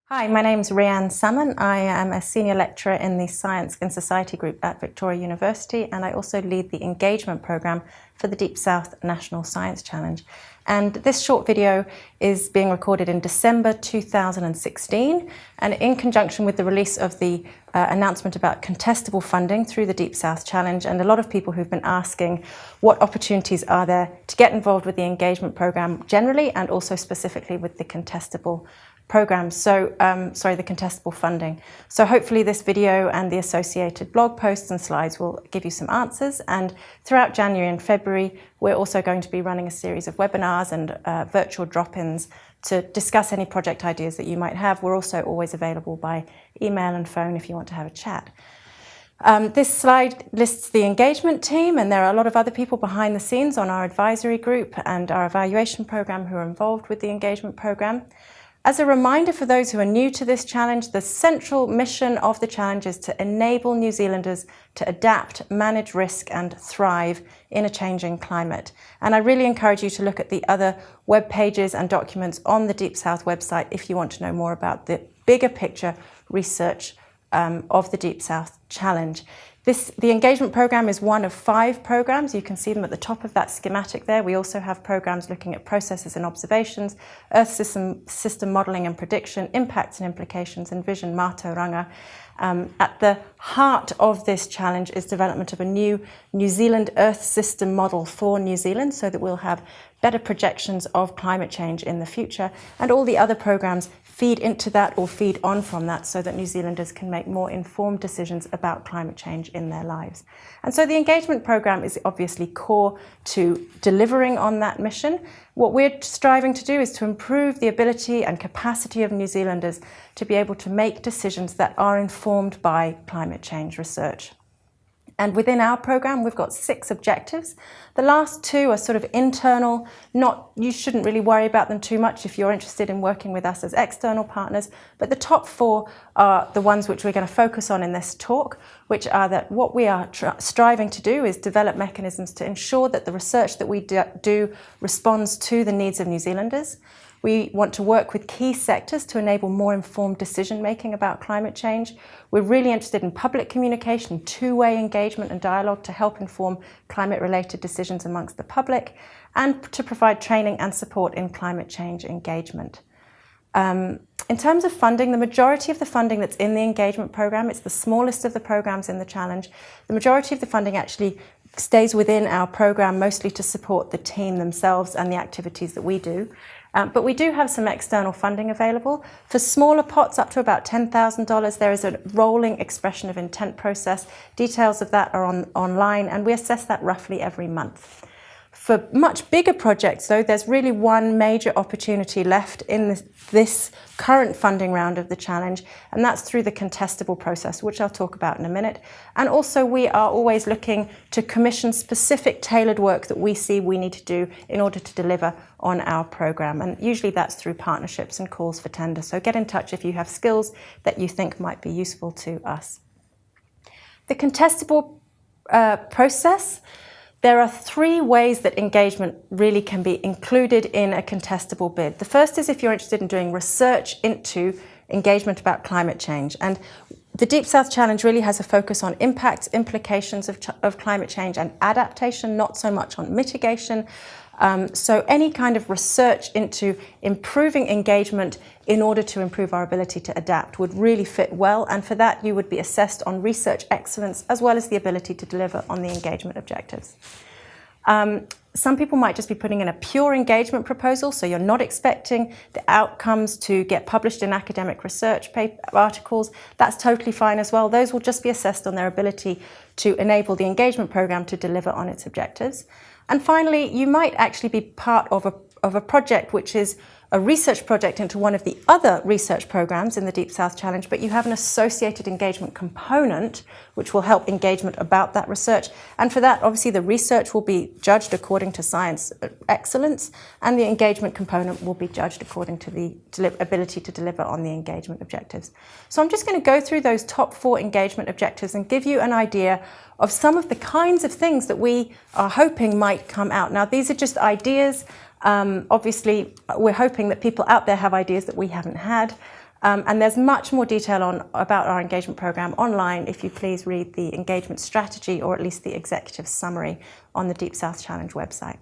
Hi, my name's Rhian Salmon. I am a senior lecturer in the Science and Society group at Victoria University, and I also lead the engagement program for the Deep South National Science Challenge. And this short video is being recorded in December 2016, and in conjunction with the release of the announcement about contestable funding through the Deep South Challenge, and a lot of people who've been asking what opportunities are there to get involved with the engagement program generally, and also specifically with the contestable programs, the contestable funding. So hopefully this video and the associated blog posts and slides will give you some answers. And throughout January and February, we're also going to be running a series of webinars and virtual drop-ins to discuss any project ideas that you might have. We're also always available by email and phone if you want to have a chat. This slide lists the engagement team, and there are a lot of other people behind the scenes on our advisory group and our evaluation program who are involved with the engagement program. As a reminder for those who are new to this challenge, the central mission of the challenge is to enable New Zealanders to adapt, manage risk and thrive in a changing climate. And I really encourage you to look at the other web pages and documents on the Deep South website if you want to know more about the bigger picture research of the Deep South Challenge. The engagement program is one of 5 programs. You can see them at the top of that schematic there. We also have programs looking at processes and observations, Earth system modelling and prediction, impacts and implications, and vision mātauranga. At the heart of this challenge is development of a new New Zealand Earth system model for New Zealand, so that we'll have better projections of climate change in the future, and all the other programs feed into that or feed on from that, so that New Zealanders can make more informed decisions about climate change in their lives. And so the engagement program is obviously core to delivering on that mission. What we're striving to do is to improve the ability and capacity of New Zealanders to be able to make decisions that are informed by climate change research. And within our program, we've got 6 objectives. The last 2 are sort of internal. You shouldn't really worry about them too much if you're interested in working with us as external partners. But the top 4 are the ones which we're going to focus on in this talk, which are that what we are striving to do is develop mechanisms to ensure that the research that we do responds to the needs of New Zealanders. We want to work with key sectors to enable more informed decision-making about climate change. We're really interested in public communication, two-way engagement and dialogue to help inform climate-related decisions amongst the public, and to provide training and support in climate change engagement. In terms of funding, the majority of the funding that's in the engagement program, it's the smallest of the programs in the challenge. The majority of the funding actually stays within our program, mostly to support the team themselves and the activities that we do. But we do have some external funding available. For smaller pots up to about $10,000, there is a rolling expression of intent process. Details of that are online, and we assess that roughly every month. For much bigger projects, though, there's really one major opportunity left in this current funding round of the challenge, and that's through the contestable process, which I'll talk about in a minute. And also, we are always looking to commission specific tailored work that we see we need to do in order to deliver on our program. And usually that's through partnerships and calls for tender. So get in touch if you have skills that you think might be useful to us. The contestable process. There are 3 ways that engagement really can be included in a contestable bid. The first is if you're interested in doing research into engagement about climate change. And the Deep South Challenge really has a focus on impacts, implications of climate change and adaptation, not so much on mitigation. So any kind of research into improving engagement in order to improve our ability to adapt would really fit well. And for that, you would be assessed on research excellence as well as the ability to deliver on the engagement objectives. Some people might just be putting in a pure engagement proposal, so you're not expecting the outcomes to get published in academic research articles. That's totally fine as well. Those will just be assessed on their ability to enable the engagement program to deliver on its objectives. And finally, you might actually be part of a project which is a research project into one of the other research programs in the Deep South Challenge, but you have an associated engagement component which will help engagement about that research. And for that, obviously, the research will be judged according to science excellence, and the engagement component will be judged according to the ability to deliver on the engagement objectives. So I'm just going to go through those top 4 engagement objectives and give you an idea of some of the kinds of things that we are hoping might come out. Now, these are just ideas. Obviously, we're hoping that people out there have ideas that we haven't had. And there's much more detail about our engagement program online if you please read the engagement strategy, or at least the executive summary, on the Deep South Challenge website.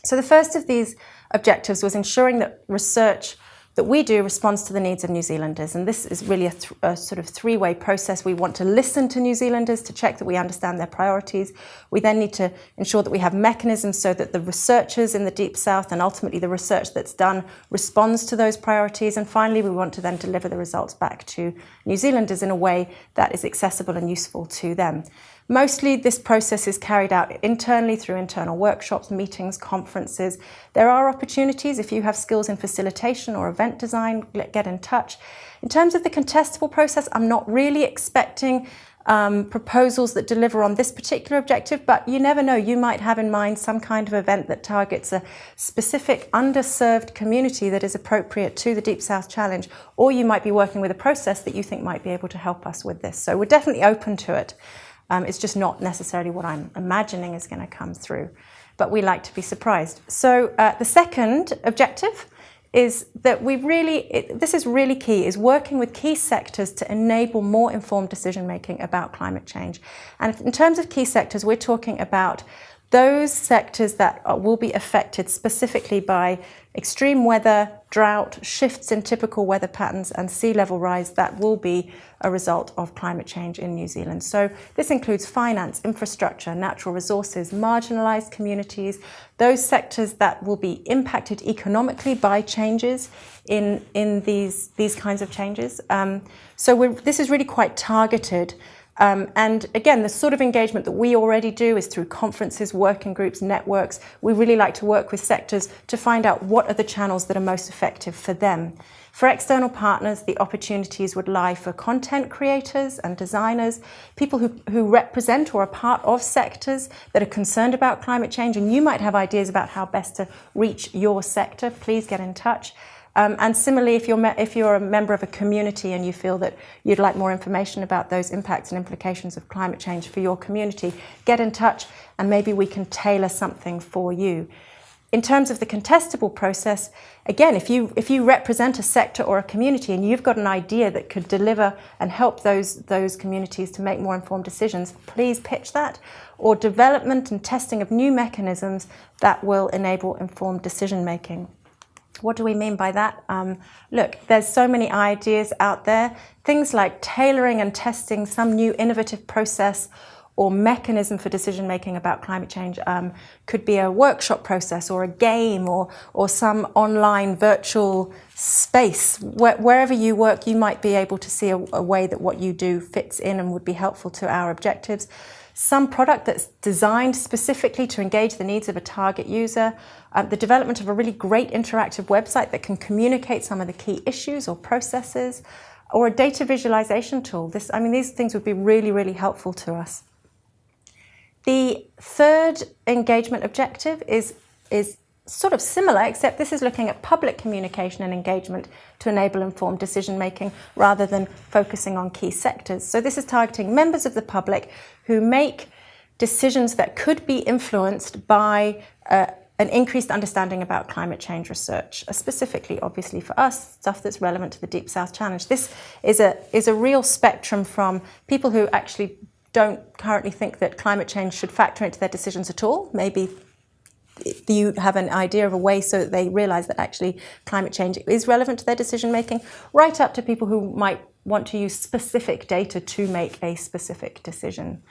So the first of these objectives was ensuring that research that we do responds to the needs of New Zealanders. And this is really a sort of three-way process. We want to listen to New Zealanders to check that we understand their priorities. We then need to ensure that we have mechanisms so that the researchers in the Deep South and ultimately the research that's done responds to those priorities. And finally, we want to then deliver the results back to New Zealanders in a way that is accessible and useful to them. Mostly this process is carried out internally through internal workshops, meetings, conferences. There are opportunities if you have skills in facilitation or event design, get in touch. In terms of the contestable process, I'm not really expecting proposals that deliver on this particular objective, but you never know, you might have in mind some kind of event that targets a specific underserved community that is appropriate to the Deep South Challenge, or you might be working with a process that you think might be able to help us with this. So we're definitely open to it. It's just not necessarily what I'm imagining is going to come through, but we like to be surprised. So the second objective is that this is really key, is working with key sectors to enable more informed decision-making about climate change. And in terms of key sectors, we're talking about those sectors that will be affected specifically by extreme weather, drought, shifts in typical weather patterns, and sea level rise that will be a result of climate change in New Zealand. So this includes finance, infrastructure, natural resources, marginalised communities, those sectors that will be impacted economically by changes in these kinds of changes. This is really quite targeted. And again, the sort of engagement that we already do is through conferences, working groups, networks. We really like to work with sectors to find out what are the channels that are most effective for them. For external partners, the opportunities would lie for content creators and designers, people who represent or are part of sectors that are concerned about climate change, and you might have ideas about how best to reach your sector. Please get in touch. And similarly, if you're a member of a community and you feel that you'd like more information about those impacts and implications of climate change for your community, get in touch and maybe we can tailor something for you. In terms of the contestable process, again, if you represent a sector or a community and you've got an idea that could deliver and help those communities to make more informed decisions, please pitch that, or development and testing of new mechanisms that will enable informed decision making. What do we mean by that? Look, there's so many ideas out there. Things like tailoring and testing some new innovative process or mechanism for decision making about climate change could be a workshop process or a game or some online virtual space. Wherever you work, you might be able to see a way that what you do fits in and would be helpful to our objectives. Some product that's designed specifically to engage the needs of a target user, the development of a really great interactive website that can communicate some of the key issues or processes, or a data visualization tool. These things would be really, really helpful to us. The third engagement objective is sort of similar, except this is looking at public communication and engagement to enable informed decision-making rather than focusing on key sectors. So this is targeting members of the public who make decisions that could be influenced by an increased understanding about climate change research, specifically, obviously, for us, stuff that's relevant to the Deep South Challenge. This is a real spectrum from people who actually don't currently think that climate change should factor into their decisions at all. Maybe you have an idea of a way so that they realise that actually climate change is relevant to their decision making, right up to people who might want to use specific data to make a specific decision.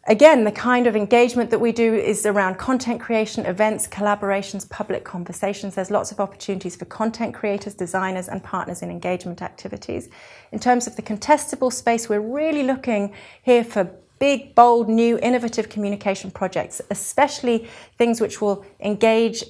Again, the kind of engagement that we do is around content creation, events, collaborations, public conversations. There's lots of opportunities for content creators, designers, and partners in engagement activities. In terms of the contestable space, we're really looking here for big, bold, new, innovative communication projects, especially things which will engage,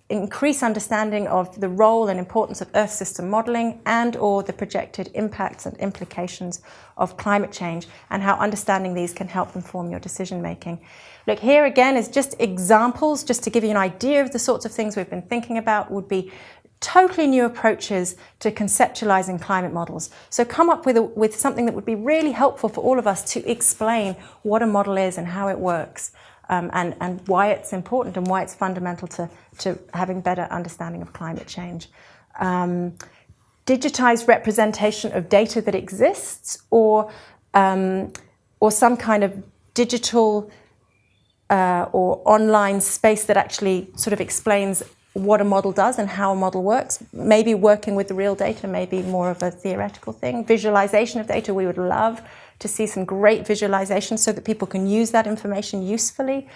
increase understanding of the role and importance of Earth system modelling and or the projected impacts and implications of climate change and how understanding these can help inform your decision making. Look, here again is just examples, just to give you an idea of the sorts of things we've been thinking about would be totally new approaches to conceptualizing climate models. So come up with something that would be really helpful for all of us to explain what a model is and how it works. And why it's important and why it's fundamental to having better understanding of climate change. digitized representation of data that exists, or some kind of digital or online space that actually sort of explains what a model does and how a model works, maybe working with the real data, maybe more of a theoretical thing. Visualization of data, we would love to see some great visualization so that people can use that information usefully.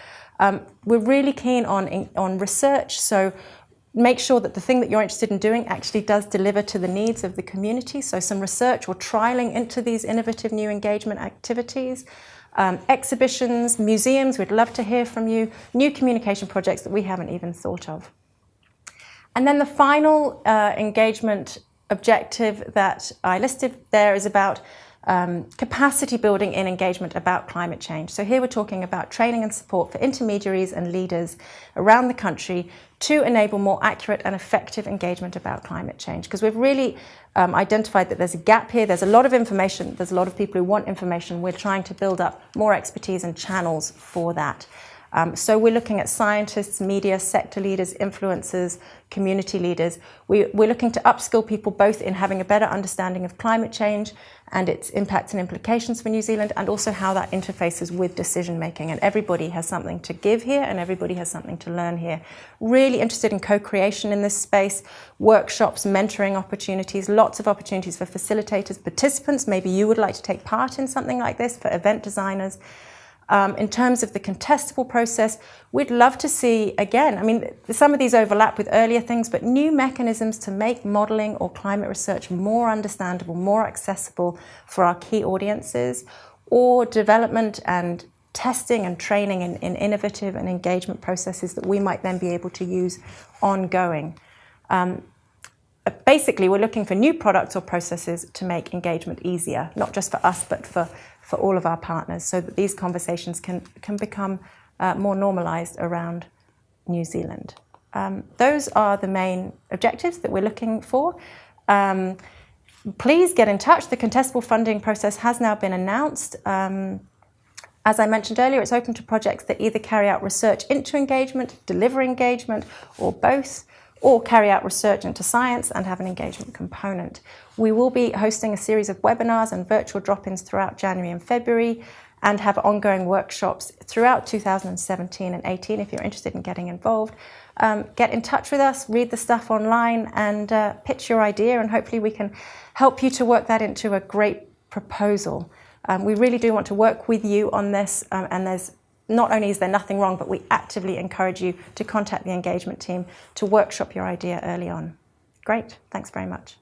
We're really keen on research, so make sure that the thing that you're interested in doing actually does deliver to the needs of the community. So some research or trialing into these innovative new engagement activities. Exhibitions, museums, we'd love to hear from you. New communication projects that we haven't even thought of. And then the final engagement objective that I listed there is about capacity building in engagement about climate change. So here we're talking about training and support for intermediaries and leaders around the country to enable more accurate and effective engagement about climate change. Because we've really identified that there's a gap here. There's a lot of information. There's a lot of people who want information. We're trying to build up more expertise and channels for that. So we're looking at scientists, media, sector leaders, influencers, community leaders. We're looking to upskill people both in having a better understanding of climate change and its impacts and implications for New Zealand, and also how that interfaces with decision making. And everybody has something to give here, and everybody has something to learn here. Really interested in co-creation in this space, workshops, mentoring opportunities, lots of opportunities for facilitators, participants. Maybe you would like to take part in something like this, for event designers. In terms of the contestable process, we'd love to see, again, I mean, some of these overlap with earlier things, but new mechanisms to make modelling or climate research more understandable, more accessible for our key audiences, or development and testing and training in innovative and engagement processes that we might then be able to use ongoing. Basically, we're looking for new products or processes to make engagement easier, not just for us, but for all of our partners, so that these conversations can become more normalised around New Zealand. Those are the main objectives that we're looking for. Please get in touch. The contestable funding process has now been announced. As I mentioned earlier, it's open to projects that either carry out research into engagement, deliver engagement, or both, or carry out research into science and have an engagement component. We will be hosting a series of webinars and virtual drop-ins throughout January and February, and have ongoing workshops throughout 2017 and 18 if you're interested in getting involved. Get in touch with us, read the stuff online, and pitch your idea, and hopefully we can help you to work that into a great proposal. We really do want to work with you on this, and not only is there nothing wrong, but we actively encourage you to contact the engagement team to workshop your idea early on. Great, thanks very much.